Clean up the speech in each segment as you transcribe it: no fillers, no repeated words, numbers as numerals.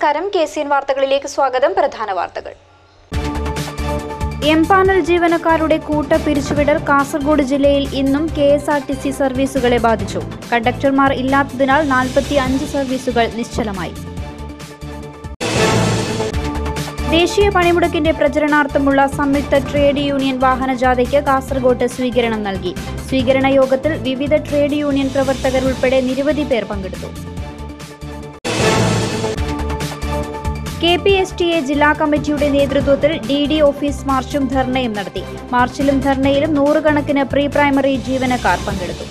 നമസ്കാരം, KCN വാർത്തകളിലേക്ക് സ്വാഗതം. പ്രധാന വാർത്തകൾ. എംപാനൽ ജീവനക്കാരുടെ കൂട്ട പിരിച്ചുവിടൽ കാസർഗോഡ് ജില്ലയിൽ ഇന്നും KSRTC സർവീസുകളെ ബാധിച്ചു. കണ്ടക്ടർമാർ ഇല്ലാത്തതിനാൽ 45 സർവീസുകൾ നിശ്ചലമായി. ദേശീയ പണിമുടക്കിന്റെ പ്രചരണാർത്ഥമുള്ള സംയുക്ത ട്രേഡ് യൂണിയൻ വാഹനജാഥയ്ക്ക് കാസർഗോഡ് സ്വീകരണം നൽകി. സ്വീകരണ യോഗത്തിൽ വിവിധ ട്രേഡ് യൂണിയൻ പ്രവർത്തകർ ഉൾപ്പെടെ നിരവധി പേർ പങ്കെടുത്തു. KPSTA ജില്ലാ കമ്മിറ്റിയുടെ നേതൃത്വത്തിൽ DD ഓഫീസ് മാർച്ചും ധർണയും നടത്തി. മാർച്ചിലും ധർണയിലും നൂറുകണക്കിന് പ്രീ പ്രൈമറി ജീവനക്കാർ പങ്കെടുത്തു.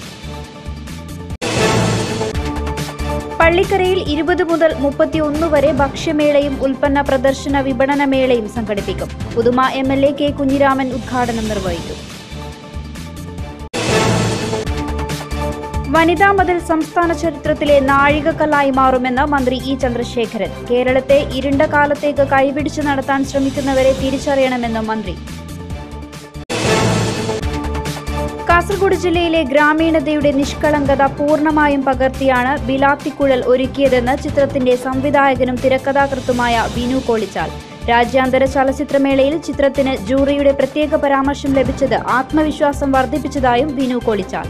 പള്ളിക്കരയിൽ 20 മുതൽ 31 വരെ ഭക്ഷ്യമേളയും ഉൽപ്പന്ന പ്രദർശന വിപണന മേളയും സംഘടിപ്പിക്കും. പുതുമ MLA K. കുഞ്ഞിരാമൻ ഉദ്ഘാടനം നിർവഹിക്കും. വനിതാ മതിൽ സംസ്ഥാന ചരിത്രത്തിലെ നാഴികക്കല്ലായി മാറുമെന്ന് മന്ത്രി E. ചന്ദ്രശേഖരൻ. കേരളത്തെ ഇരുണ്ട കാലത്തേക്ക് കൈപിടിച്ച് നടത്താൻ ശ്രമിക്കുന്നവരെ തിരിച്ചറിയണമെന്ന് മന്ത്രി. കാസർഗോഡ് ജില്ലയിലെ ഗ്രാമീണതയുടെ നിഷ്കളങ്കത പൂർണ്ണമായും പകർത്തിയാണ് ബിലാത്തിക്കുഴൽ ഒരുക്കിയതെന്ന് ചിത്രത്തിന്റെ സംവിധായകനും തിരക്കഥാകൃത്തുമായ വിനു കോളിച്ചാൽ. രാജ്യാന്തര ചലച്ചിത്രമേളയിൽ ചിത്രത്തിന് ജൂറിയുടെ പ്രത്യേക പരാമർശം ലഭിച്ചത് ആത്മവിശ്വാസം വർദ്ധിപ്പിച്ചതായും വിനു കോളിച്ചാൽ.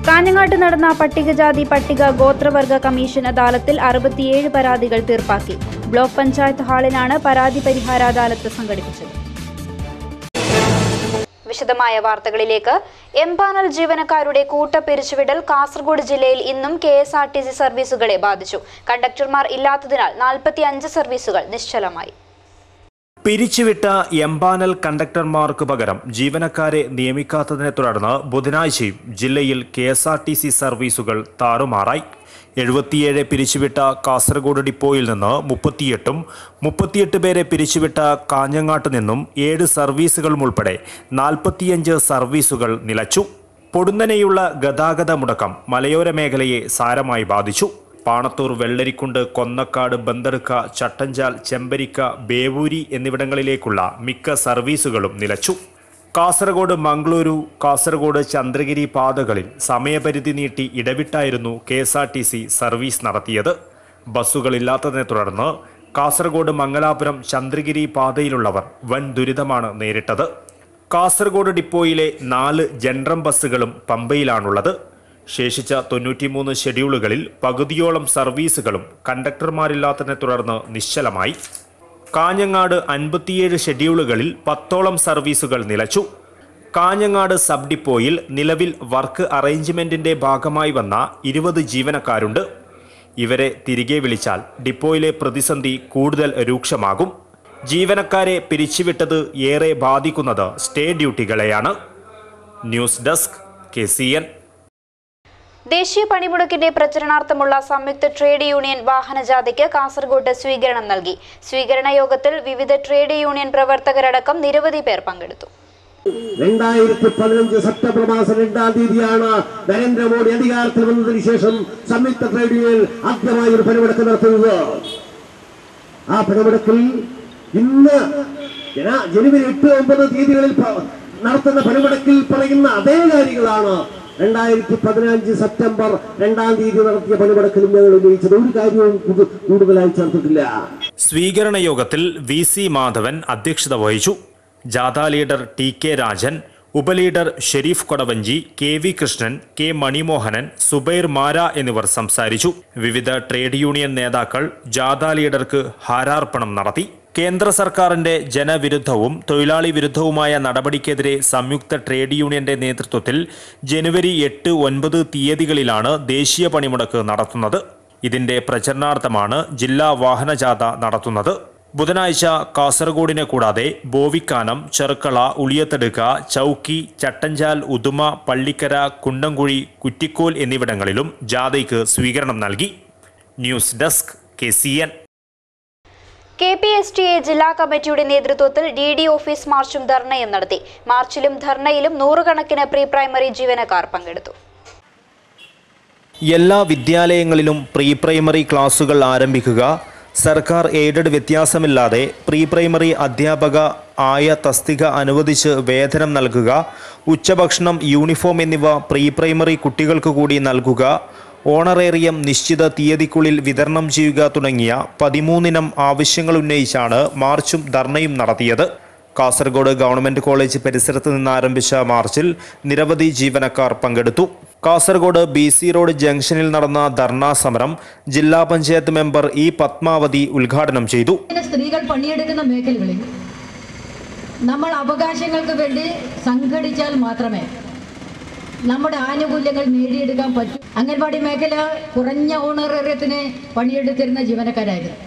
കാഞ്ഞങ്ങാട്ട് നടന്ന പട്ടികജാതി പട്ടിക ഗോത്രവർഗ കമ്മീഷൻ അദാലത്തിൽ 67 പരാതികൾ തീർപ്പാക്കി. ബ്ലോക്ക് പഞ്ചായത്ത് ഹാളിലാണ് പരാതി പരിഹാര അദാലത്ത് സംഘടിപ്പിച്ചത്. വിശദമായ വാർത്തകളിലേക്ക്. എംപാനൽ ജീവനക്കാരുടെ കൂട്ട പിരിച്ചുവിടൽ കാസർഗോഡ് ജില്ലയിൽ ഇന്നും KSRTC സർവീസുകളെ ബാധിച്ചു. കണ്ടക്ടർമാർ ഇല്ലാത്തതിനാൽ 45 സർവീസുകൾ നിശ്ചലമായി. പിരിച്ചുവിട്ട എംപാനൽ കണ്ടക്ടർമാർക്ക് പകരം ജീവനക്കാരെ നിയമിക്കാത്തതിനെ തുടർന്ന് ബുധനാഴ്ചയും ജില്ലയിൽ KSRTC സർവീസുകൾ താറുമാറായി. 77 പിരിച്ചുവിട്ട കാസർഗോഡ് ഡിപ്പോയിൽ നിന്ന് 38 പേരെ പിരിച്ചുവിട്ട കാഞ്ഞങ്ങാട്ട് നിന്നും 7 സർവീസുകളും ഉൾപ്പെടെ 45 സർവീസുകൾ നിലച്ചു. പൊടുന്നനെയുള്ള ഗതാഗത മുടക്കം മലയോര മേഖലയെ സാരമായി ബാധിച്ചു. പാണത്തൂർ, വെള്ളരിക്കുണ്ട്, കൊന്നക്കാട്, ബന്തെടുക്ക, ചട്ടഞ്ചാൽ, ചെമ്പരിക്ക, ബേവൂരി എന്നിവിടങ്ങളിലേക്കുള്ള മിക്ക സർവീസുകളും നിലച്ചു. കാസർഗോഡ് മംഗളൂരു, കാസർഗോഡ് ചന്ദ്രഗിരി പാതകളിൽ സമയപരിധി നീട്ടി ഇടവിട്ടായിരുന്നു KSRTC സർവീസ് നടത്തിയത്. ബസ്സുകളില്ലാത്തതിനെ തുടർന്ന് കാസർഗോഡ് മംഗലാപുരം ചന്ദ്രഗിരി പാതയിലുള്ളവർ വൻ ദുരിതമാണ് നേരിട്ടത്. കാസർഗോഡ് ഡിപ്പോയിലെ 4 ജൻഡ്രം ബസ്സുകളും പമ്പയിലാണുള്ളത്. ശേഷിച്ച 93 ഷെഡ്യൂളുകളിൽ പകുതിയോളം സർവീസുകളും കണ്ടക്ടർമാരില്ലാത്തതിനെ തുടർന്ന് നിശ്ചലമായി. കാഞ്ഞങ്ങാട് 57 ഷെഡ്യൂളുകളിൽ 10ഓളം സർവീസുകൾ നിലച്ചു. കാഞ്ഞങ്ങാട് സബ് ഡിപ്പോയിൽ നിലവിൽ വർക്ക് അറേഞ്ച്മെന്റിന്റെ ഭാഗമായി വന്ന 20 ജീവനക്കാരുണ്ട്. ഇവരെ തിരികെ വിളിച്ചാൽ ഡിപ്പോയിലെ പ്രതിസന്ധി കൂടുതൽ രൂക്ഷമാകും. ജീവനക്കാരെ പിരിച്ചുവിട്ടത് ഏറെ ബാധിക്കുന്നത് സ്റ്റേ ഡ്യൂട്ടികളെയാണ്. News desk KCN. ദേശീയ പണിമുടക്കിന്റെ പ്രചരണാർത്ഥമുള്ള സംയുക്ത ട്രേഡ് യൂണിയൻ വാഹനജാഥയ്ക്ക് കാസർഗോഡ് സ്വീകരണം നൽകി. സ്വീകരണ യോഗത്തിൽ വിവിധ ട്രേഡ് യൂണിയൻ പ്രവർത്തകരടക്കം നിരവധി പേർ പങ്കെടുത്തു. 2015 സെപ്റ്റംബർ മാസം 2-ാം തീയതിയാണ് നരേന്ദ്രമോദി അധികാരത്തിൽ വന്നതിന് ശേഷം സംയുക്ത ട്രേഡ് യൂണിയൻ ആദ്യമായി ഒരു പണിമുടക്ക് നടത്തുന്നത്. ആ പണിമുടക്കിൽ ഇന്ന് ജനുവരി 8-9 തീയതികളിൽ നടത്തുന്ന പണിമുടക്കിൽ പറയുന്ന അതേ കാര്യങ്ങളാണ് 2015 സെപ്റ്റംബർ 2-ാം തീയതി നടത്തിയ പണിമുടക്കിലും ഞങ്ങൾ ഉന്നയിച്ചത്. ഒരു കാര്യവും കൂടുതലായി ചേർത്തിട്ടില്ല. സ്വീകരണ യോഗത്തിൽ VC മാധവൻ അധ്യക്ഷത വഹിച്ചു. ജാഥ ലീഡർ TK രാജൻ, ഉപലീഡർ ഷെരീഫ് കൊടവഞ്ചി, KV കൃഷ്ണൻ, K മണിമോഹനൻ, സുബൈർ മാര എന്നിവർ സംസാരിച്ചു. വിവിധ ട്രേഡ് യൂണിയൻ നേതാക്കൾ ജാഥ ലീഡർക്ക് ഹാരാർപ്പണം നടത്തി. കേന്ദ്ര സർക്കാരിന്റെ ജനവിരുദ്ധവും തൊഴിലാളി വിരുദ്ധവുമായ നടപടിക്കെതിരെ സംയുക്ത ട്രേഡ് യൂണിയന്റെ നേതൃത്വത്തിൽ ജനുവരി 8-9 തീയതികളിലാണ് ദേശീയ പണിമുടക്ക് നടത്തുന്നത്. ഇതിന്റെ പ്രചരണാർത്ഥമാണ് ജില്ലാ വാഹനജാഥ നടത്തുന്നത്. ബുധനാഴ്ച കാസർഗോഡിനെ കൂടാതെ ബോവിക്കാനം, ചെറുക്കള, ഉളിയത്തടുക്ക, ചൌക്കി, ചട്ടഞ്ചാൽ, ഉദുമ, പള്ളിക്കര, കുണ്ടംകുഴി, കുറ്റിക്കോൽ എന്നിവിടങ്ങളിലും ജാഥയ്ക്ക് സ്വീകരണം നൽകി. News desk KCN. KPSTA ജില്ലാ കമ്മിറ്റിയുടെ നേതൃത്വത്തിൽ DD ഓഫീസ് മാർച്ചും ധർണയും നടത്തി. മാർച്ചിലും ധർണയിലും നൂറുകണക്കിന് പ്രീ പ്രൈമറി ജീവനക്കാർ പങ്കെടുത്തു. എല്ലാ വിദ്യാലയങ്ങളിലും പ്രീ പ്രൈമറി ക്ലാസുകൾ ആരംഭിക്കുക, സർക്കാർ എയ്ഡഡ് വ്യത്യാസമില്ലാതെ പ്രീ പ്രൈമറി അധ്യാപക ആയ തസ്തിക അനുവദിച്ച് വേതനം നൽകുക, ഉച്ചഭക്ഷണം, യൂണിഫോം എന്നിവ പ്രീ പ്രൈമറി കുട്ടികൾക്ക് കൂടി നൽകുക, ഓണറേറിയം നിശ്ചിത തീയതിക്കുള്ളിൽ വിതരണം ചെയ്യുക തുടങ്ങിയ 13 ആവശ്യങ്ങൾ ഉന്നയിച്ചാണ് മാർച്ചും ധർണയും നടത്തിയത്. കാസർഗോഡ് ഗവൺമെന്റ് കോളേജ് പരിസരത്ത് നിന്ന് ആരംഭിച്ച മാർച്ചിൽ നിരവധി ജീവനക്കാർ പങ്കെടുത്തു. കാസർഗോഡ് BC റോഡ് ജംഗ്ഷനിൽ നടന്ന ധർണാ സമരം ജില്ലാ പഞ്ചായത്ത് മെമ്പർ ഇ പത്മാവതി ഉദ്ഘാടനം ചെയ്തു. സ്ത്രീകൾ പണിയെടുക്കുന്ന മേഖലകളിൽ നമ്മൾ അവകാശങ്ങൾക്ക് വേണ്ടി സംഘടിച്ചാൽ മാത്രമേ നമ്മുടെ ആനുകൂല്യങ്ങൾ നേടിയെടുക്കാൻ പറ്റും. അംഗൻവാടി മേഖല കുറഞ്ഞ ഓണറേറിയത്തിന് പണിയെടുത്തിരുന്ന ജീവനക്കാരായിരുന്നു.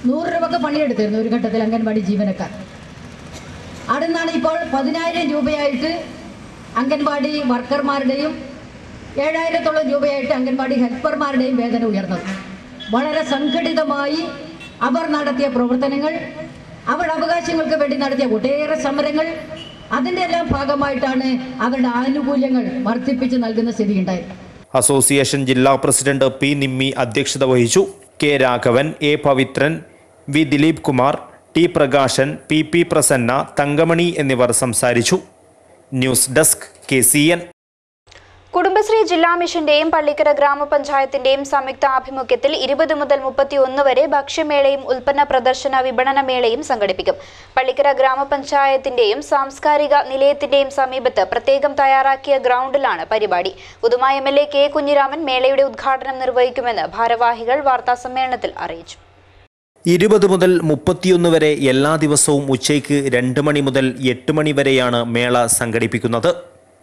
100 രൂപക്ക് പണിയെടുത്തിരുന്നു ഒരു ഘട്ടത്തിൽ അംഗൻവാടി ജീവനക്കാർ. അവിടെ നിന്നാണ് ഇപ്പോൾ 10,000 രൂപയായിട്ട് അംഗൻവാടി വർക്കർമാരുടെയും 7,000-ഓളം രൂപയായിട്ട് അംഗൻവാടി ഹെൽപ്പർമാരുടെയും വേതനം ഉയർന്നത്. വളരെ സംഘടിതമായി അവർ നടത്തിയ പ്രവർത്തനങ്ങൾ, അവരുടെ അവകാശങ്ങൾക്ക് വേണ്ടി നടത്തിയ ഒട്ടേറെ സമരങ്ങൾ, അതിൻ്റെ എല്ലാം ഭാഗമായിട്ടാണ് അവരുടെ ആനുകൂല്യങ്ങൾ വർദ്ധിപ്പിച്ച് നൽകുന്ന സ്ഥിതി ഉണ്ടായത്. അസോസിയേഷൻ ജില്ലാ പ്രസിഡന്റ് പി നിമ്മി അധ്യക്ഷത വഹിച്ചു. K Raghavan, A Pavithran, V Dileep Kumar, T Prakashan, P Prasanna, Thankamani എന്നിവർ സംസാരിച്ചു. News desk KCN. കുടുംബശ്രീ ജില്ലാ മിഷന്റെയും പള്ളിക്കര ഗ്രാമപഞ്ചായത്തിന്റെയും സംയുക്ത ആഭിമുഖ്യത്തിൽ 20 മുതൽ 31 വരെ ഭക്ഷ്യമേളയും ഉൽപ്പന്ന പ്രദർശന വിപണന മേളയും സംഘടിപ്പിക്കും. പള്ളിക്കര ഗ്രാമപഞ്ചായത്തിന്റെയും സാംസ്കാരിക നിലയത്തിന്റെയും സമീപത്ത് പ്രത്യേകം തയ്യാറാക്കിയ ഗ്രൗണ്ടിലാണ് പരിപാടി. ഉദുമ MLA കെ കുഞ്ഞിരാമൻ മേളയുടെ ഉദ്ഘാടനം നിർവഹിക്കുമെന്ന് ഭാരവാഹികൾ വാർത്താസമ്മേളനത്തിൽ അറിയിച്ചു. 20 മുതൽ 31 വരെ എല്ലാ ദിവസവും ഉച്ചയ്ക്ക് 2 മണി മുതൽ 8 മണി വരെയാണ് മേള സംഘടിപ്പിക്കുന്നത്.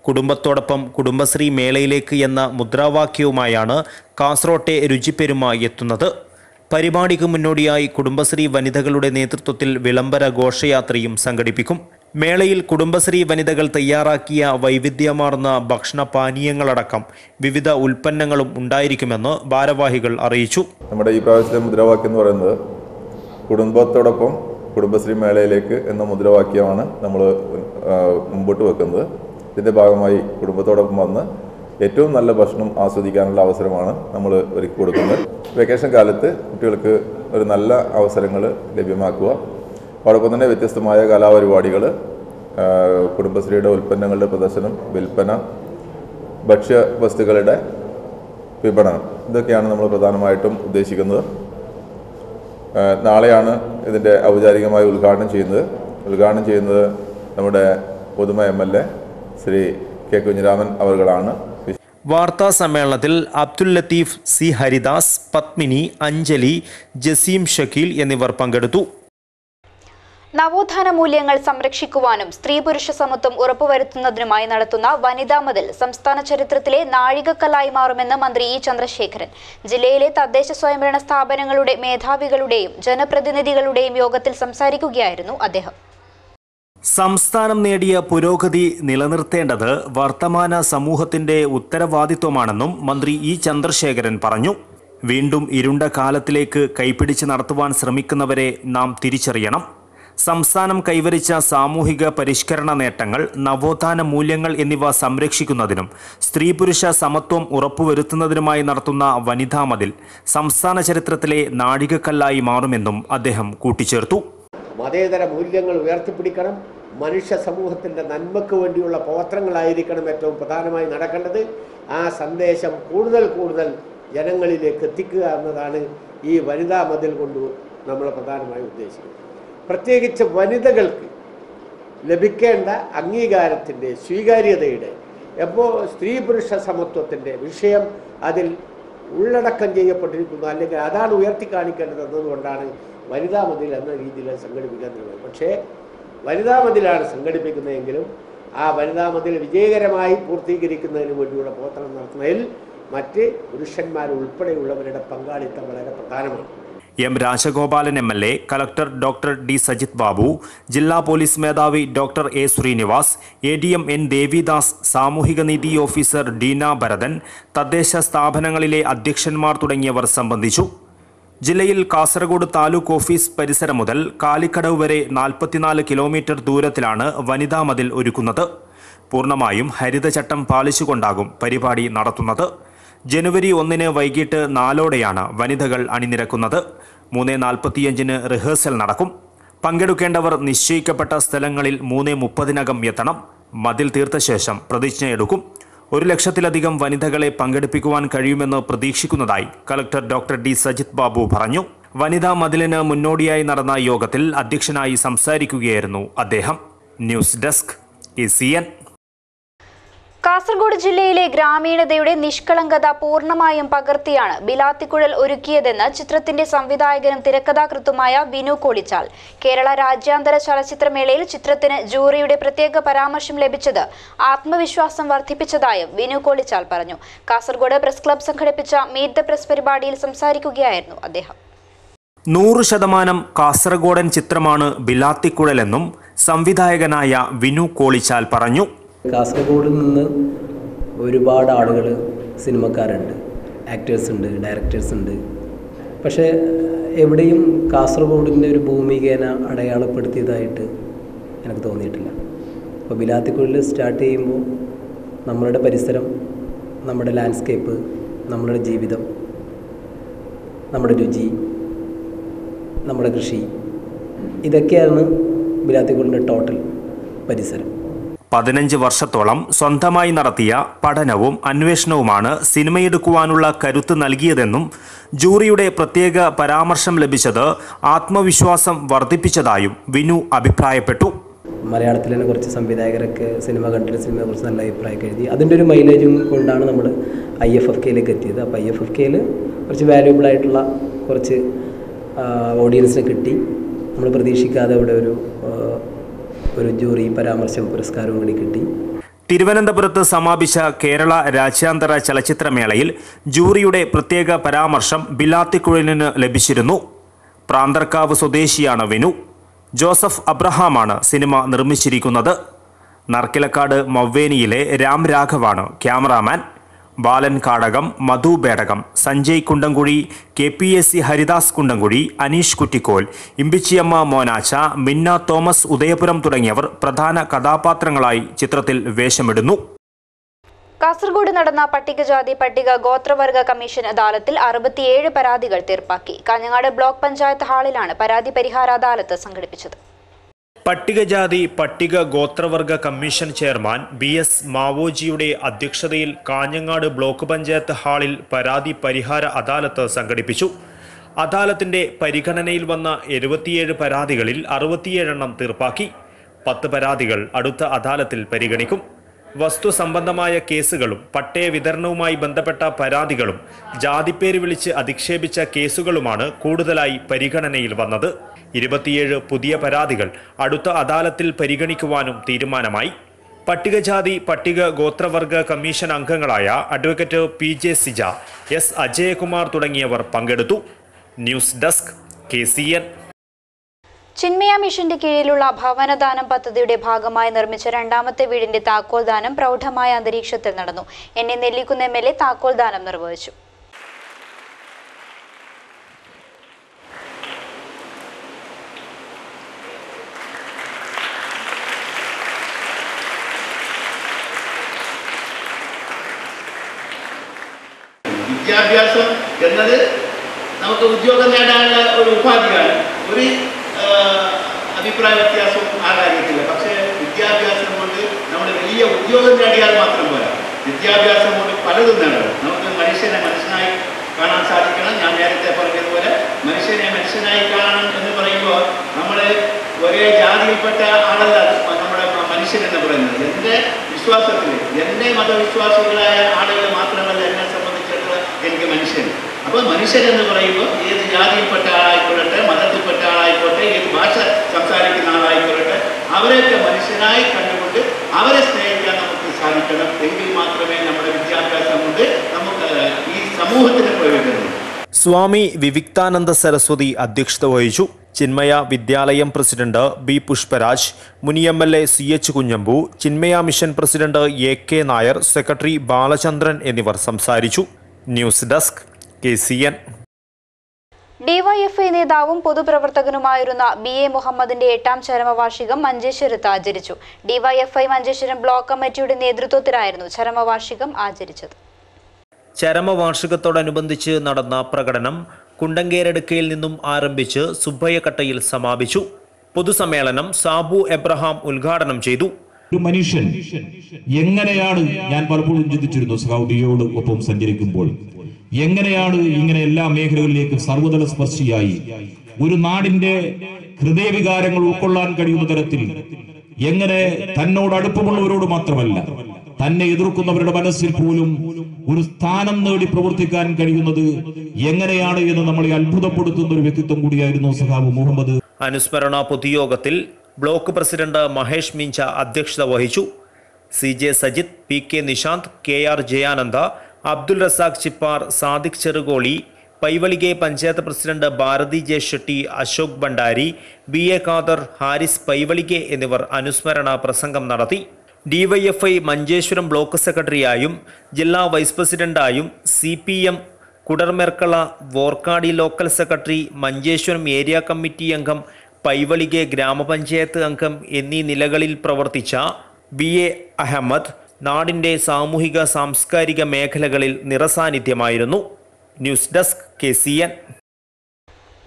കുടുംബത്തോടൊപ്പം കുടുംബശ്രീ മേളയിലേക്ക് എന്ന മുദ്രാവാക്യവുമായാണ് കാസർകോട്ടെ രുചിപ്പെരുമ എത്തുന്നത്. പരിപാടിക്ക് മുന്നോടിയായി കുടുംബശ്രീ വനിതകളുടെ നേതൃത്വത്തിൽ വിളംബര ഘോഷയാത്രയും സംഘടിപ്പിക്കും. മേളയിൽ കുടുംബശ്രീ വനിതകൾ തയ്യാറാക്കിയ വൈവിധ്യമാർന്ന ഭക്ഷണപാനീയങ്ങളടക്കം വിവിധ ഉൽപ്പന്നങ്ങളും ഉണ്ടായിരിക്കുമെന്ന് ഭാരവാഹികൾ അറിയിച്ചു. നമ്മുടെ ഈ പ്രാവശ്യത്തെ മുദ്രാവാക്യം എന്ന് പറയുന്നത് കുടുംബത്തോടൊപ്പം കുടുംബശ്രീ മേളയിലേക്ക് എന്ന മുദ്രാവാക്യമാണ് നമ്മൾ മുമ്പോട്ട് വെക്കുന്നത്. ഇതിൻ്റെ ഭാഗമായി കുടുംബത്തോടൊപ്പം വന്ന് ഏറ്റവും നല്ല ഭക്ഷണം ആസ്വദിക്കാനുള്ള അവസരമാണ് നമ്മൾ ഒരുക്കി കൊടുക്കുന്നത്. വെക്കേഷൻ കാലത്ത് കുട്ടികൾക്ക് ഒരു നല്ല അവസരങ്ങൾ ലഭ്യമാക്കുക, അതോടൊപ്പം തന്നെ വ്യത്യസ്തമായ കലാപരിപാടികൾ, കുടുംബശ്രീയുടെ ഉൽപ്പന്നങ്ങളുടെ പ്രദർശനം, വിൽപ്പന, ഭക്ഷ്യവസ്തുക്കളുടെ വിപണനം, ഇതൊക്കെയാണ് നമ്മൾ പ്രധാനമായിട്ടും ഉദ്ദേശിക്കുന്നത്. നാളെയാണ് ഇതിൻ്റെ ഔപചാരികമായി ഉദ്ഘാടനം ചെയ്യുന്നത് നമ്മുടെ ഉദുമ MLA ശ്രീ കെ കുഞ്ഞിരാമൻ അവർകളാണ്. വാർത്താ സമ്മേളനത്തിൽ അബ്ദുൽ ലത്തീഫ്, സി ഹരിദാസ്, പത്മിനി, അഞ്ജലി, ജസീം ഷക്കീൽ എന്നിവർ പങ്കെടുത്തു. നവോത്ഥാന മൂല്യങ്ങൾ സംരക്ഷിക്കുവാനും സ്ത്രീ പുരുഷ സമത്വം ഉറപ്പുവരുത്തുന്നതിനുമായി നടത്തുന്ന വനിതാ മതിൽ സംസ്ഥാന ചരിത്രത്തിലെ നാഴികക്കല്ലായി മാറുമെന്ന് മന്ത്രി ഇ ചന്ദ്രശേഖരൻ ജില്ലയിലെ തദ്ദേശ സ്വയംഭരണ സ്ഥാപനങ്ങളുടെ മേധാവികളുടെയും ജനപ്രതിനിധികളുടെയും യോഗത്തിൽ സംസാരിക്കുകയായിരുന്നു അദ്ദേഹം. സംസ്ഥാനം നേടിയ പുരോഗതി നിലനിർത്തേണ്ടത് വർത്തമാന സമൂഹത്തിന്റെ ഉത്തരവാദിത്വമാണെന്നും മന്ത്രി ഇ ചന്ദ്രശേഖരൻ പറഞ്ഞു. വീണ്ടും ഇരുണ്ട കാലത്തിലേക്ക് കൈപിടിച്ച് നടത്തുവാൻ ശ്രമിക്കുന്നവരെ നാം തിരിച്ചറിയണം. സംസ്ഥാനം കൈവരിച്ച സാമൂഹിക പരിഷ്കരണ നേട്ടങ്ങൾ, നവോത്ഥാന മൂല്യങ്ങൾ എന്നിവ സംരക്ഷിക്കുന്നതിനും സ്ത്രീ പുരുഷ സമത്വം ഉറപ്പുവരുത്തുന്നതിനുമായി നടത്തുന്ന വനിതാ മതിൽ സംസ്ഥാന ചരിത്രത്തിലെ നാഴികക്കല്ലായി മാറുമെന്നും അദ്ദേഹം കൂട്ടിച്ചേർത്തു. മതേതര മൂല്യങ്ങൾ ഉയർത്തിപ്പിടിക്കണം. മനുഷ്യ സമൂഹത്തിൻ്റെ നന്മയ്ക്ക് വേണ്ടിയുള്ള പ്രവർത്തനങ്ങളായിരിക്കണം ഏറ്റവും പ്രധാനമായി നടക്കേണ്ടത്. ആ സന്ദേശം കൂടുതൽ ജനങ്ങളിലേക്ക് എത്തിക്കുക എന്നതാണ് ഈ വനിതാ മതിൽ കൊണ്ട് നമ്മൾ പ്രധാനമായി ഉദ്ദേശിക്കുന്നത്. പ്രത്യേകിച്ച് വനിതകൾക്ക് ലഭിക്കേണ്ട അംഗീകാരത്തിൻ്റെ, സ്വീകാര്യതയുടെ, എപ്പോൾ സ്ത്രീ പുരുഷ സമത്വത്തിൻ്റെ വിഷയം അതിൽ ഉള്ളടക്കം ചെയ്യപ്പെട്ടിരിക്കുന്നു, അല്ലെങ്കിൽ അതാണ് ഉയർത്തിക്കാണിക്കേണ്ടത് എന്നതുകൊണ്ടാണ് വനിതാ മതിൽ എന്ന രീതിയിൽ സംഘടിപ്പിക്കാൻ തീരുമാനിച്ചത്. പക്ഷേ വനിതാ മതിലാണ് സംഘടിപ്പിക്കുന്നതെങ്കിലും ആ വനിതാ മതിൽ വിജയകരമായി പൂർത്തീകരിക്കുന്നതിന് വേണ്ടിയുള്ള പ്രവർത്തനം നടത്തുന്നതിൽ മറ്റ് പുരുഷന്മാരുൾപ്പെടെയുള്ളവരുടെ പങ്കാളിത്തം വളരെ പ്രധാനമാണ്. M Rajagopalan MLA, collector doctor D Sajith Babu, ജില്ലാ പോലീസ് മേധാവി doctor A Srinivas, ADM N Devidas, സാമൂഹിക നീതി ഓഫീസർ ഡീന ഭരതൻ, തദ്ദേശ സ്ഥാപനങ്ങളിലെ അധ്യക്ഷന്മാർ തുടങ്ങിയവർ സംബന്ധിച്ചു. ജില്ലയിൽ കാസർഗോഡ് താലൂക്ക് ഓഫീസ് പരിസരം മുതൽ കാലിക്കടവ് വരെ 44 കിലോമീറ്റർ ദൂരത്തിലാണ് വനിതാ മതിൽ ഒരുക്കുന്നത്. പൂർണ്ണമായും ഹരിതചട്ടം പാലിച്ചുകൊണ്ടാകും പരിപാടി നടത്തുന്നത്. ജനുവരി 1 വൈകിട്ട് 4 വനിതകൾ അണിനിരക്കുന്നത്. 3:45 റിഹേഴ്സൽ നടക്കും. പങ്കെടുക്കേണ്ടവർ നിശ്ചയിക്കപ്പെട്ട സ്ഥലങ്ങളിൽ 3:30 എത്തണം. മതിൽ തീർത്ത ശേഷം പ്രതിജ്ഞയെടുക്കും. 1,00,000-ലധികം വനിതകളെ പങ്കെടുപ്പിക്കുവാൻ കഴിയുമെന്ന് പ്രതീക്ഷിക്കുന്നതായി collector doctor D Sajith Babu പറഞ്ഞു. വനിതാ മതിലിന് മുന്നോടിയായി നടന്ന യോഗത്തിൽ അധ്യക്ഷനായി സംസാരിക്കുകയായിരുന്നു അദ്ദേഹം. News desk ACN. കാസർഗോഡ് ജില്ലയിലെ ഗ്രാമീണതയുടെ നിഷ്കളങ്കത പൂർണ്ണമായും പകർത്തിയാണ് ബിലാത്തിക്കുഴൽ ഒരുക്കിയതെന്ന് ചിത്രത്തിന്റെ സംവിധായകനും തിരക്കഥാകൃത്തുമായ വിനു കോളിച്ചാൽ. കേരള രാജ്യാന്തര ചലച്ചിത്രമേളയിൽ ചിത്രത്തിന് ജൂറിയുടെ പ്രത്യേക പരാമർശം ലഭിച്ചത് ആത്മവിശ്വാസം വർദ്ധിപ്പിച്ചതായും വിനു കോളിച്ചാൽ പറഞ്ഞു. കാസർഗോഡ് പ്രസ് ക്ലബ്ബ് സംഘടിപ്പിച്ച മീറ്റ് ദ പ്രസ് പരിപാടിയിൽ സംസാരിക്കുകയായിരുന്നു അദ്ദേഹം. 100% കാസർഗോഡൻ ചിത്രമാണ് ബിലാത്തിക്കുഴലെന്നും സംവിധായകനായ വിനു കോളിച്ചാൽ പറഞ്ഞു. കാസർഗോഡിൽ നിന്ന് ഒരുപാട് ആളുകൾ സിനിമക്കാരുണ്ട്, ആക്ടേഴ്സ് ഉണ്ട്, ഡയറക്ടേഴ്സ് ഉണ്ട്. പക്ഷേ എവിടെയും കാസർഗോഡിൻ്റെ ഒരു ഭൂമികേന അടയാളപ്പെടുത്തിയതായിട്ട് എനിക്ക് തോന്നിയിട്ടില്ല. അപ്പോൾ ബിലാത്തിക്കുഴൽ സ്റ്റാർട്ട് ചെയ്യുമ്പോൾ നമ്മളുടെ പരിസരം, നമ്മുടെ ലാൻഡ്സ്കേപ്പ്, നമ്മുടെ ജീവിതം, നമ്മുടെ രുചി, നമ്മുടെ കൃഷി, ഇതൊക്കെയാണ് ബിലാത്തിക്കുഴലിൻ്റെ ടോട്ടൽ പരിസരം. 15 വർഷത്തോളം സ്വന്തമായി നടത്തിയ പഠനവും അന്വേഷണവുമാണ് സിനിമയെടുക്കുവാനുള്ള കരുത്ത് നൽകിയതെന്നും ജൂറിയുടെ പ്രത്യേക പരാമർശം ലഭിച്ചത് ആത്മവിശ്വാസം വർദ്ധിപ്പിച്ചതായും വിനു അഭിപ്രായപ്പെട്ടു. മലയാളത്തിൽ തന്നെ കുറച്ച് സംവിധായകരൊക്കെ സിനിമ കണ്ടിട്ട് സിനിമയെക്കുറിച്ച് നല്ല അഭിപ്രായമൊക്കെ എഴുതി. അതിൻ്റെ ഒരു മൈലേജും കൊണ്ടാണ് നമ്മൾ IFFKയിലേക്ക് എത്തിയത്. അപ്പോൾ IFFKയിൽ കുറച്ച് വാല്യുബിൾ ആയിട്ടുള്ള കുറച്ച് ഓഡിയൻസിനെ കിട്ടി. നമ്മൾ പ്രതീക്ഷിക്കാതെ അവിടെ ഒരു ജൂറി പരാമർശം പുരസ്കാരവും കൂടി കിട്ടി. തിരുവനന്തപുരത്ത് സമാപിച്ച കേരള രാജ്യാന്തര ചലച്ചിത്രമേളയിൽ ജൂറിയുടെ പ്രത്യേക പരാമർശം ബിലാത്തിക്കുഴലിന് ലഭിച്ചിരുന്നു. പ്രാന്തർക്കാവ് സ്വദേശിയാണ് വിനു. ജോസഫ് അബ്രഹാമാണ് സിനിമ നിർമ്മിച്ചിരിക്കുന്നത്. നർക്കിലക്കാട് മവ്വേനിയിലെ രാം രാഘവാണ് ക്യാമറാമാൻ. ബാലൻ കാടകം, മധു ബേടകം, സഞ്ജയ് കുണ്ടംകുഴി, KPSC ഹരിദാസ് കുണ്ടംകുഴി, അനീഷ് കുറ്റിക്കോൽ, ഇമ്പിച്ചിയമ്മ മോനാച്ച, മിന്ന തോമസ് ഉദയപുരം തുടങ്ങിയവർ പ്രധാന കഥാപാത്രങ്ങളായി ചിത്രത്തിൽ വേഷമിടുന്നു. കാസർഗോഡ് നടന്ന പട്ടികജാതി പട്ടിക ഗോത്രവർഗ കമ്മീഷൻ അദാലത്തിൽ 67 പരാതികൾ തീർപ്പാക്കി. കാഞ്ഞങ്ങാട് ബ്ലോക്ക് പഞ്ചായത്ത് ഹാളിലാണ് പരാതി പരിഹാര അദാലത്ത് സംഘടിപ്പിച്ചത്. പട്ടികജാതി പട്ടിക ഗോത്രവർഗ കമ്മീഷൻ ചെയർമാൻ BS മാവോജിയുടെ അധ്യക്ഷതയിൽ കാഞ്ഞങ്ങാട് ബ്ലോക്ക് പഞ്ചായത്ത് ഹാളിൽ പരാതി പരിഹാര അദാലത്ത് സംഘടിപ്പിച്ചു. അദാലത്തിന്റെ പരിഗണനയിൽ വന്ന 77 പരാതികളിൽ 67 തീർപ്പാക്കി. 10 പരാതികൾ അടുത്ത അദാലത്തിൽ പരിഗണിക്കും. വസ്തു സംബന്ധമായ കേസുകളും പട്ടയ വിതരണവുമായി ബന്ധപ്പെട്ട പരാതികളും ജാതിപ്പേര് വിളിച്ച് അധിക്ഷേപിച്ച കേസുകളുമാണ് കൂടുതലായി പരിഗണനയിൽ വന്നത്. 27 പുതിയ പരാതികൾ അടുത്ത അദാലത്തിൽ പരിഗണിക്കുവാനും തീരുമാനമായി. പട്ടികജാതി പട്ടിക ഗോത്രവർഗ കമ്മീഷൻ അംഗങ്ങളായ advocate PJ Sija, S Ajayakumar തുടങ്ങിയവർ പങ്കെടുത്തു. News desk KCN. ചിന്മയ മിഷന്റെ കീഴിലുള്ള ഭവനദാനം പദ്ധതിയുടെ ഭാഗമായി നിർമ്മിച്ച രണ്ടാമത്തെ വീടിന്റെ താക്കോൽദാനം പ്രൗഢമായ അന്തരീക്ഷത്തിൽ നടന്നു. എന്നെ നെല്ലിക്കുന്ന MLA താക്കോൽദാനം നിർവഹിച്ചു. വിദ്യാഭ്യാസം എന്നത് നമുക്ക് ഉദ്യോഗം നേടാനുള്ള ഒരു ഉപാധിയാണ്. ഒരു അഭിപ്രായ വ്യത്യാസവും ആ കാര്യത്തില്ല. പക്ഷേ വിദ്യാഭ്യാസം കൊണ്ട് നമ്മൾ വലിയ ഉദ്യോഗം നേടിയാൽ മാത്രം പോരാ. വിദ്യാഭ്യാസം കൊണ്ട് പലതും നേടണം. നമുക്ക് മനുഷ്യനെ മനുഷ്യനായി കാണാൻ സാധിക്കണം. ഞാൻ നേരത്തെ പറഞ്ഞതുപോലെ മനുഷ്യനെ മനുഷ്യനായി കാണണം എന്ന് പറയുമ്പോൾ നമ്മൾ ഒരേ ജാതിയിൽപ്പെട്ട ആളല്ല നമ്മുടെ മനുഷ്യൻ എന്ന് പറയുന്നത്. എൻ്റെ വിശ്വാസത്തിൽ എൻ്റെ മതവിശ്വാസികളായ ആളുകൾ മാത്രമല്ല എന്നെ സംബന്ധിച്ചിടത്തോളം എനിക്ക് മനുഷ്യൻ. അപ്പോൾ മനുഷ്യൻ എന്ന് പറയുമ്പോൾ ഏത് ജാതിയിൽപ്പെട്ട ആളായിക്കൊള്ളട്ടെ, മതത്തിൽപ്പെട്ട ആളായിക്കോട്ടെ, ഏത് ഭാഷ സംസാരിക്കുന്ന ആളായിക്കൊള്ളട്ടെ, അവരെയൊക്കെ മനുഷ്യനായി കണ്ടുകൊണ്ട് അവരെ സ്നേഹിക്കാൻ നമുക്ക് സാധിക്കണം. എങ്കിൽ മാത്രമേ നമ്മുടെ വിദ്യാഭ്യാസം കൊണ്ട് നമുക്ക് ഈ സമൂഹത്തിന് പ്രയോജനം. സ്വാമി വിവിക്താനന്ദ സരസ്വതി അധ്യക്ഷത വഹിച്ചു. ചിന്മയ വിദ്യാലയം പ്രസിഡന്റ് B പുഷ്പരാജ്, മുൻ MLA CH Kunhambu, Chinmaya mission president AK Nair, secretary Balachandran എന്നിവർ സംസാരിച്ചു. News desk KCN. DYFI നേതാവും പൊതുപ്രവർത്തകനുമായിരുന്ന BA മുഹമ്മദിന്റെ 8ാം ചരമവാർഷികം മഞ്ചേശ്വരത്ത് ആചരിച്ചു. DYFI മഞ്ചേശ്വരം ബ്ലോക്ക് കമ്മിറ്റിയുടെ നേതൃത്വത്തിലായിരുന്നു ചരമവാർഷികം ആചരിച്ചത്. ചരമവാർഷികത്തോടനുബന്ധിച്ച് നടന്ന പ്രകടനം കുണ്ടങ്കേരടുക്കയിൽ നിന്നും ആരംഭിച്ച് സുബ്ബയ്യക്കട്ടയിൽ സമാപിച്ചു. പൊതുസമ്മേളനം സാബു എബ്രഹാം ഉദ്ഘാടനം ചെയ്തു. ഒരു മനുഷ്യൻ എങ്ങനെയാണ്, ഞാൻ പലപ്പോഴും ചിന്തിച്ചിരുന്നു സഹോദരിയോട് ഒപ്പം സഞ്ചരിക്കുമ്പോൾ, എങ്ങനെയാണ് ഇങ്ങനെ എല്ലാ മേഖലകളിലേക്കും സർവ്വതല സ്പർശിയായി ഒരു നാടിന്റെ ഹൃദയവികാരങ്ങൾ ഉൾക്കൊള്ളാൻ കഴിയുന്ന തരത്തിൽ എങ്ങനെ തന്നോട് അടുപ്പമുള്ളവരോട് മാത്രമല്ല തന്നെ എതിർക്കുന്നവരുടെ മനസ്സിൽ പോലും ഒരു സ്ഥാനം നേടി പ്രവർത്തിക്കാൻ കഴിയുന്നത് എങ്ങനെയാണ് എന്ന് നമ്മളെ അത്ഭുതപ്പെടുത്തുന്ന ഒരു വ്യക്തിത്വം കൂടിയായിരുന്നു സഖാവ് മുഹമ്മദ്. അനുസ്മരണ പൊതുയോഗത്തിൽ ബ്ലോക്ക് പ്രസിഡന്റ് മഹേഷ് മിഞ്ച അധ്യക്ഷത വഹിച്ചു. CJ Sajith, PK Nishanth, KR Jayananda, Abdul Razak Chippar, Sadiq Cherukoli, Paivalike panchayat president Bharathi J Shetty, Ashok Bhandari, BA Khader, Haris Paivalike എന്നിവർ അനുസ്മരണ പ്രസംഗം നടത്തി. DYFI മഞ്ചേശ്വരം ബ്ലോക്ക് സെക്രട്ടറിയായും ജില്ലാ വൈസ് പ്രസിഡന്റായും CPM Kudalmerkala Vorkady local secretary, Manjeshwaram area committee അംഗം, പൈവളികെ ഗ്രാമപഞ്ചായത്ത് അംഗം എന്നീ നിലകളിൽ പ്രവർത്തിച്ച BA അഹമ്മദ് നാടിൻ്റെ സാമൂഹിക സാംസ്കാരിക മേഖലകളിൽ നിറസാന്നിധ്യമായിരുന്നു. News desk KCN.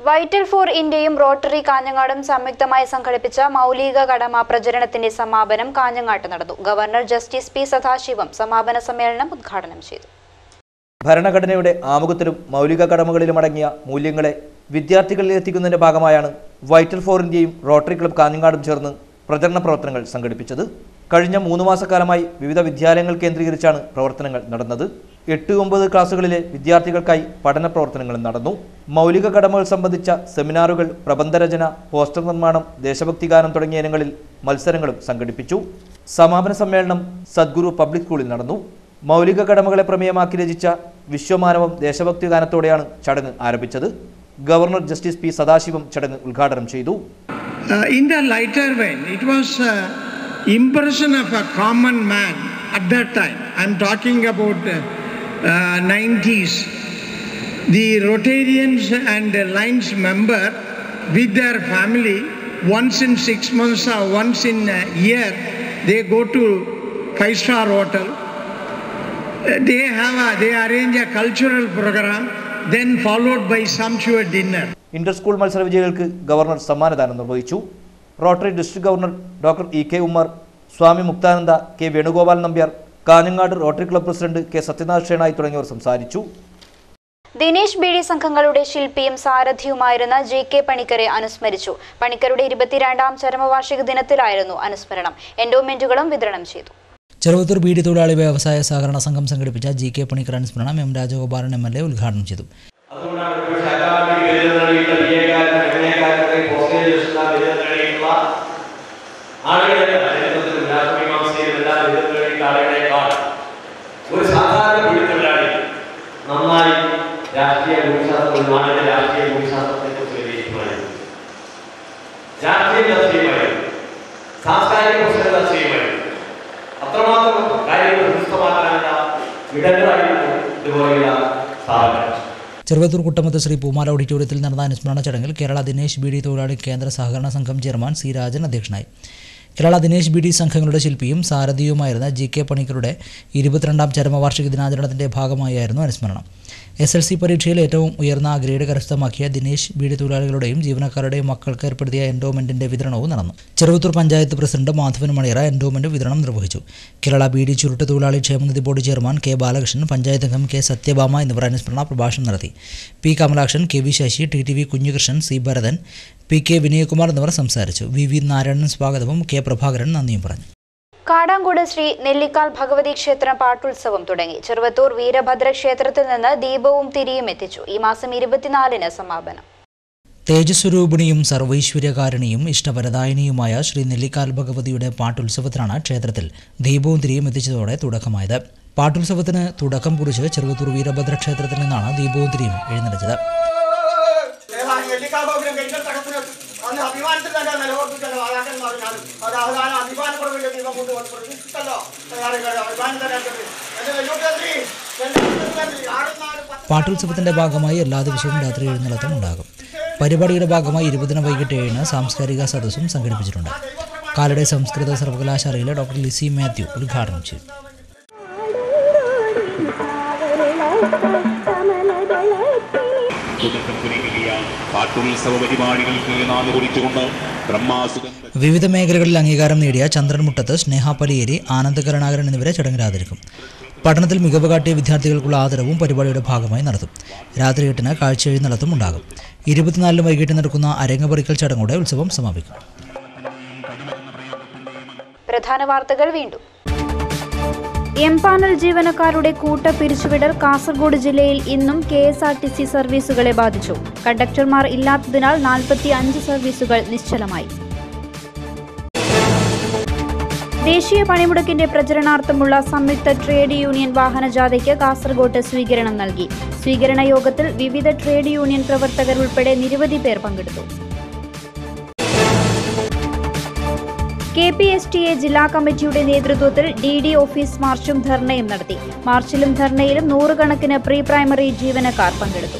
Vital for ഇന്ത്യയും റോട്ടറി കാഞ്ഞങ്ങാടും സംയുക്തമായി സംഘടിപ്പിച്ച മൗലിക കടമ പ്രചരണത്തിന്റെ സമാപനം കാഞ്ഞങ്ങാട്ട് നടന്നു. ഗവർണർ ജസ്റ്റിസ് P സദാശിവം സമാപന സമ്മേളനം ഉദ്ഘാടനം ചെയ്തു. ഭരണഘടനയുടെ ആമുഖത്തിലും മൗലിക കടമകളിലും അടങ്ങിയ മൂല്യങ്ങളെ വിദ്യാർത്ഥികളിൽ എത്തിക്കുന്നതിന്റെ ഭാഗമായാണ് വൈറ്റൽ ഫോർ ഇന്ത്യയും റോട്ടറി ക്ലബ് കാഞ്ഞങ്ങാടും ചേർന്ന് പ്രചരണ പ്രവർത്തനങ്ങൾ സംഘടിപ്പിച്ചത്. കഴിഞ്ഞ 3 മാസക്കാലമായി വിവിധ വിദ്യാലയങ്ങൾ കേന്ദ്രീകരിച്ചാണ് പ്രവർത്തനങ്ങൾ നടന്നത്. 8-9 ക്ലാസുകളിലെ വിദ്യാർത്ഥികൾക്കായി പഠന പ്രവർത്തനങ്ങളും നടന്നു. മൗലിക കടമകൾ സംബന്ധിച്ച സെമിനാറുകൾ, പ്രബന്ധരചന, പോസ്റ്റർ നിർമ്മാണം, ദേശഭക്തി ഗാനം തുടങ്ങിയ ഇനങ്ങളിൽ മത്സരങ്ങളും സംഘടിപ്പിച്ചു. സമാപന സമ്മേളനം സദ്ഗുരു പബ്ലിക് സ്കൂളിൽ നടന്നു. മൗലിക കടമകളെ പ്രമേയമാക്കി രചിച്ച വിശ്വമാനവം ദേശഭക്തി ഗാനത്തോടെയാണ് ചടങ്ങ് ആരംഭിച്ചത്. ഗവർണർ ജസ്റ്റിസ് P സദാശിവം ചടങ്ങ് ഉദ്ഘാടനം ചെയ്തു. In the lighter vein, it was impression of a common man at that time. I'm talking about 90s. The Rotarians and the Lions member with their family, once in 6 months or once in a year, they go to 5-star hotel. They arrange a cultural program, then followed by sumptuous dinner. Inter school മത്സര വിജയികൾക്ക് governor സമ്മാനദാനം നിർവഹിച്ചു. Rotary district governor doctor EK Ummer, Swami Muktananda, K Venugopal Nambiar, Kanhangad Rotary club president K Sathyanath Shenoy തുടങ്ങിയവർ സംസാരിച്ചു. ദിനേശ് ബീഡി സംഘങ്ങളുടെ ശില്പിയും സാരഥിയുമായിരുന്ന JK പണിക്കരെ അനുസ്മരിച്ചു. പണിക്കരുടെ 22ാം ചരമവാർഷിക ദിനത്തിലായിരുന്നു അനുസ്മരണം. എൻഡോമെന്റുകളും വിതരണം ചെയ്തു. ചെറുവത്തൂർ ബീഡി തൊഴിലാളി വ്യവസായ സഹകരണ സംഘം സംഘടിപ്പിച്ച JK പണിക്കർ അനുസ്മരണം M രാജഗോപാലൻ MLA ഉദ്ഘാടനം ചെയ്തു. ഒരു സാധാരണ ബീഡിത്തൊഴിലാളി നന്നായി രാഷ്ട്രീയ ഭൂമിശാസ്ത്രം, നാടിന്റെ രാഷ്ട്രീയ ഭൂമിശാസ്ത്രത്തെക്കുറിച്ച് വിലയിരുത്തുമായിരുന്നു. രാഷ്ട്രീയ ചർച്ചയുമായിരുന്നു, സാംസ്കാരിക പ്രശ്നങ്ങൾ ചർച്ചയുമായിരുന്നു. അത്രമാത്രം കാര്യങ്ങൾ ഹൃസ്തമാക്കാനുള്ള ഇടങ്ങളായിരുന്നു ഇതുപോലെയുള്ള സ്ഥാപനങ്ങൾ. ചെറുവത്തൂർ കുട്ടമത്ത് ശ്രീ പൂമാല ഓഡിറ്റോറിയത്തിൽ നടന്ന അനുസ്മരണ ചടങ്ങിൽ കേരള ദിനേശ് ബീഡി തൊഴിലാളി കേന്ദ്ര സഹകരണ സംഘം ചെയർമാൻ C രാജൻ അധ്യക്ഷനായി. കേരള ദിനേശ് ബീഡി സംഘങ്ങളുടെ ശില്പിയും സാരഥിയുമായിരുന്ന JK പണിക്കരുടെ 22ാം ചരമവാർഷിക ദിനാചരണത്തിന്റെ ഭാഗമായായിരുന്നു അനുസ്മരണം. SLC പരീക്ഷയിൽ ഏറ്റവും ഉയർന്ന ഗ്രേഡ് കരസ്ഥമാക്കിയ ദിനേശ് ബീഡി തൊഴിലാളികളുടെയും ജീവനക്കാരുടെയും മക്കൾക്ക് ഏർപ്പെടുത്തിയ എൻഡോമെന്റിന്റെ വിതരണവും നടന്നു. ചെറുവത്തൂർ പഞ്ചായത്ത് പ്രസിഡന്റ് മാധവൻ മണിയറ എൻഡോമെന്റ് വിതരണം നിർവഹിച്ചു. കേരള ബീഡി ചുരുട്ട് തൊഴിലാളി ക്ഷേമനിധി board chairman K Balakrishnan, panchayat അംഗം K സത്യഭാമ എന്നിവർ അനുസ്മരണ പ്രഭാഷണം നടത്തി. P Kamalakshan, KV Sasi, TTV Kunjukrishnan, C Bharathan, PK Vinayakumar എന്നിവർ സംസാരിച്ചു. VV നാരായണൻ സ്വാഗതവും K പ്രഭാകരൻ നന്ദിയും പറഞ്ഞു. കാടാങ്കോട് ശ്രീ നെല്ലിക്കാൽ ഭഗവതി ക്ഷേത്രം പാട്ടുത്സവം തുടങ്ങി. ചെറുവത്തൂർ വീരഭദ്ര ക്ഷേത്രത്തിൽ നിന്ന് ദീപവും തിരിയും എത്തിച്ചു. ഈ മാസം 24-ന് സമാപനം. തേജസ്വരൂപിണിയും സർവൈശ്വര്യകാരിണിയും ഇഷ്ടവരദായിനിയുമായ ശ്രീ നെല്ലിക്കാൽ ഭഗവതിയുടെ പാട്ടുത്സവത്തിനാണ് ക്ഷേത്രത്തിൽ ദീപവും തിരിയും എത്തിച്ചതോടെ തുടക്കമായത്. പാട്ടുത്സവത്തിന് തുടക്കം കുറിച്ച് ചെറുവത്തൂർ വീരഭദ്ര ക്ഷേത്രത്തിൽ നിന്നാണ് ദീപവും തിരിയും എഴുന്നള്ളിച്ചത്. പാട്ടുത്സവത്തിന്റെ ഭാഗമായി എല്ലാ ദിവസവും രാത്രി എഴുന്നള്ളത്തും ഉണ്ടാകും. പരിപാടിയുടെ ഭാഗമായി 20-ന് വൈകിട്ട് 7-ന് സാംസ്കാരിക സദസ്സും സംഘടിപ്പിച്ചിട്ടുണ്ട്. കാലടി സംസ്കൃത സർവകലാശാലയിലെ ഡോക്ടർ ലിസി മാത്യു ഉദ്ഘാടനം ചെയ്തു. തുടക്കം കുറിക്കുകയും പാട്ടുത്സവ പരിപാടികൾക്ക് നാട് കുറിച്ചുകൊണ്ട് വിവിധ മേഖലകളിൽ അംഗീകാരം നേടിയ ചന്ദ്രൻമുട്ടത്ത്, സ്നേഹ പലിയേരി, ആനന്ദ് കരുണാകരൻ എന്നിവരെ ചടങ്ങിൽ ആദരിക്കും. പഠനത്തിൽ മികവ് കാട്ടിയ വിദ്യാർത്ഥികൾക്കുള്ള ആദരവും പരിപാടിയുടെ ഭാഗമായി നടത്തും. രാത്രി 8-ന് കാഴ്ചയെഴുന്നള്ളത്തും ഉണ്ടാകും. 24-ന് വൈകിട്ട് നടക്കുന്ന അരങ്ങുപറിക്കൽ ചടങ്ങോടെ ഉത്സവം സമാപിക്കും. പ്രധാന വാർത്തകൾ വീണ്ടും. എംപാനൽ ജീവനക്കാരുടെ കൂട്ട പിരിച്ചുവിടൽ കാസർഗോഡ് ജില്ലയിൽ ഇന്നും KSRTC സർവീസുകളെ ബാധിച്ചു. കണ്ടക്ടർമാർ ഇല്ലാത്തതിനാൽ 45 സർവീസുകൾ നിശ്ചലമായി. ദേശീയ പണിമുടക്കിന്റെ പ്രചരണാർത്ഥമുള്ള സംയുക്ത ട്രേഡ് യൂണിയൻ വാഹനജാഥയ്ക്ക് കാസർഗോഡ് സ്വീകരണം നൽകി. സ്വീകരണ യോഗത്തിൽ വിവിധ ട്രേഡ് യൂണിയൻ പ്രവർത്തകർ ഉൾപ്പെടെ നിരവധി പേർ പങ്കെടുത്തു. KPSTA ജില്ലാ കമ്മിറ്റിയുടെ നേതൃത്വത്തിൽ DD ഓഫീസ് മാർച്ചും ധർണയും നടത്തി. മാർച്ചിലും ധർണയിലും 100 കണക്കിന് പ്രീ പ്രൈമറി ജീവനക്കാർ പങ്കെടുത്തു.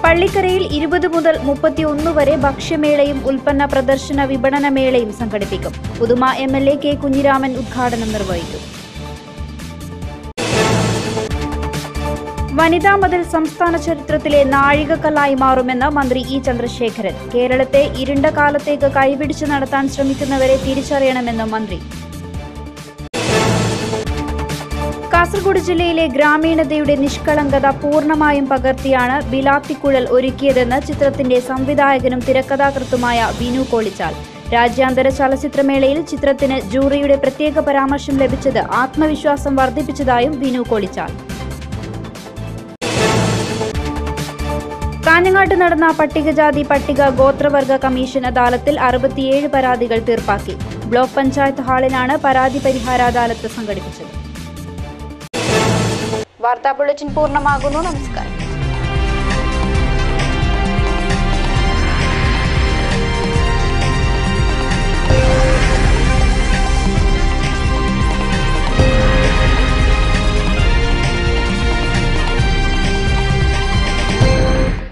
പള്ളിക്കരയിൽ 20 മുതൽ 31 വരെ ഭക്ഷ്യമേളയും ഉൽപ്പന്ന പ്രദർശന വിപണന മേളയും സംഘടിപ്പിക്കും. പുതുമ MLA K കുഞ്ഞിരാമൻ ഉദ്ഘാടനം നിർവഹിക്കും. വനിതാ മതിൽ സംസ്ഥാന ചരിത്രത്തിലെ നാഴികക്കല്ലായി മാറുമെന്ന് മന്ത്രി E ചന്ദ്രശേഖരൻ. കേരളത്തെ ഇരുണ്ട കാലത്തേക്ക് കൈപിടിച്ച് നടത്താൻ ശ്രമിക്കുന്നവരെ തിരിച്ചറിയണമെന്ന് മന്ത്രി. കാസർഗോഡ് ജില്ലയിലെ ഗ്രാമീണതയുടെ നിഷ്കളങ്കത പൂർണ്ണമായും പകർത്തിയാണ് ബിലാത്തിക്കുഴൽ ഒരുക്കിയതെന്ന് ചിത്രത്തിന്റെ സംവിധായകനും തിരക്കഥാകൃത്തുമായ വിനു കോളിച്ചാൽ. രാജ്യാന്തര ചലച്ചിത്രമേളയിൽ ചിത്രത്തിന് ജൂറിയുടെ പ്രത്യേക പരാമർശം ലഭിച്ചത് ആത്മവിശ്വാസം വർദ്ധിപ്പിച്ചതായും വിനു കോളിച്ചാൽ. കാഞ്ഞങ്ങാട്ട് നടന്ന പട്ടികജാതി പട്ടിക ഗോത്രവർഗ കമ്മീഷൻ അദാലത്തിൽ 67 പരാതികൾ തീർപ്പാക്കി. ബ്ലോക്ക് പഞ്ചായത്ത് ഹാളിലാണ് പരാതി പരിഹാര അദാലത്ത് സംഘടിപ്പിച്ചത്. വാർത്താ ബുള്ളറ്റിൻ പൂർണ്ണമാകുന്നു. നമസ്കാരം.